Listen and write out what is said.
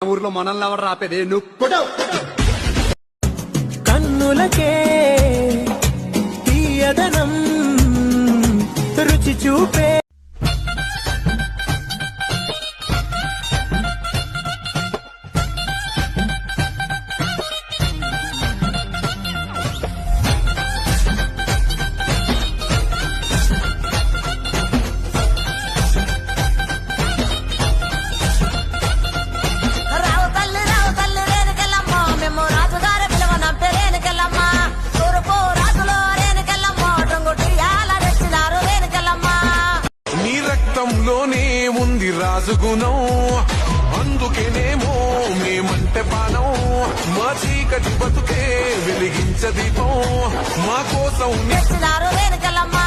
ఊర్లో మనల్ని ఎవరు రాపేది నువ్వు కన్నులకే తీయదనం రుచి చూపే లోనే ఉంది రాజుగుణం అందుకేనేమో మేమంటే పానం మా చీకటి బతుకే వెలిగించ దీపం మా కోసం వెనకలమ్మా